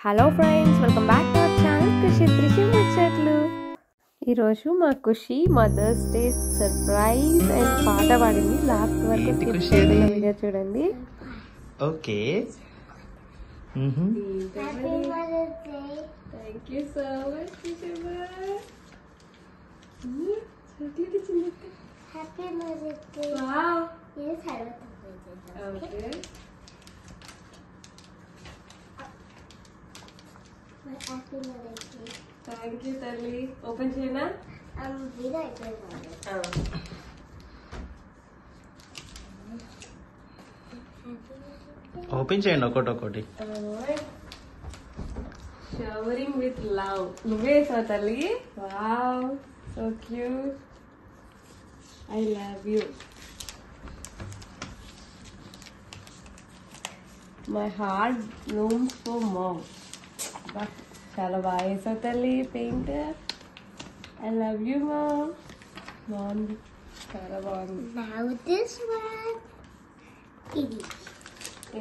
Hello friends, welcome back to our channel Khushi Trishi ముచ్చట్లు. ఈరోజు మా Khushi Mother's Day surprise and పాట పాడింది. లాస్ట్ వరకు స్కిప్ చేయకుండా వీడియో చూడండి. Okay, thank you so much ఖుషిమా. Happy Mother's Day. వావ్, ఇది తర్వాత okay. Happy Mother's Day. Thank you తల్లి. ఓపెన్ చేయనా? వీడియో అయిపోయింది. ఓపెన్ చేయండి ఒకటి. Showering with love. నువ్వే వేసావు తల్లి. Wow, so cute. I love you. My heart blooms for mom. చాలా బాగా వేసావు తల్లి paint. I love you mom. బాగుంది, చాలా బాగుంది. Now this one. ఇది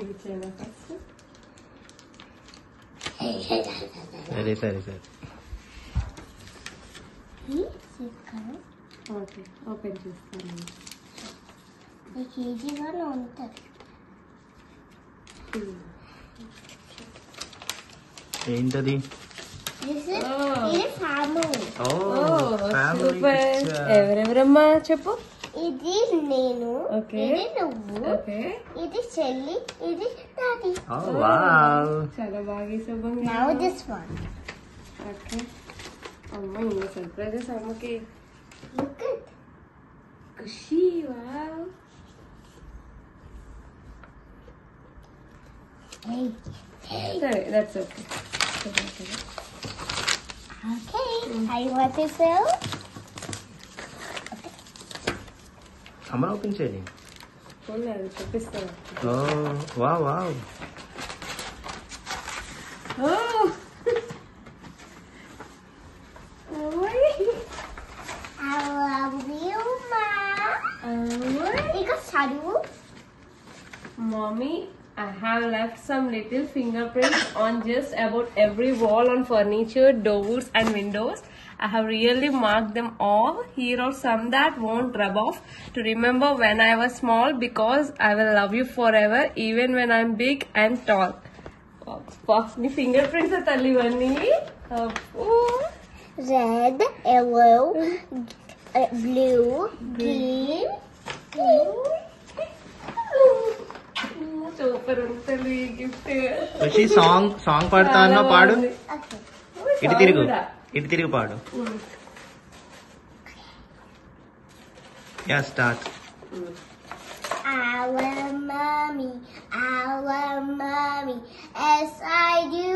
ఇది చేయనా ఫస్ట్? సరే ఈ సిక్కర్ ఓకే, ఓపెన్ చేస్తాను. ఈ కేజీగా ఉంటుంది. ఏంటది? ఇది ఫ్యామిలీ. సూపర్. ఎవరెవరమ్మా చెప్పు. ఇది నేను, ఓకే. ఇది నువ్వు, ఓకే, ఇది చెల్లి, ఇది డాడీ. చాలా బాగా వేసావు. Now this one. ఓకే. అమ్మ ఇన్ని సర్ప్రైజెస్ అమ్మకి. Look at. Khushi. Wow. Hey. సరే, that's okay. Okay. I want to sell. అమ్మ ఓపెన్ చేయండి. అది చూపిస్తాను. Wow. I love you, Ma. Ika saru. Mommy, I have left some little fingerprints on just about every wall on furniture, doors and windows. I have really marked them all. Here are some that won't rub off to remember when I was small, because I will love you forever even when I'm big and tall. Fox ni fingerprints are talli vanni. Red, yellow, blue, green. Super untali gift. Kushi song పాడుతా అన్నా పాడు. Okay. ఇటు తిరిగి పాడు. Yeah start. Our mommy, yes I do.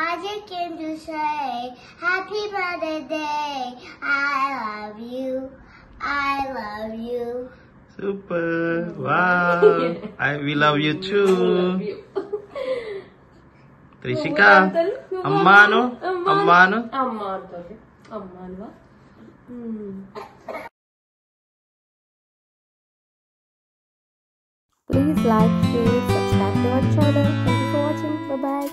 I just came to say Happy Mother's Day. I love you. Super. Wow, we love you too. Trishika అమ్మాను. Please like, share, subscribe to our channel. Thank you for watching. Bye bye.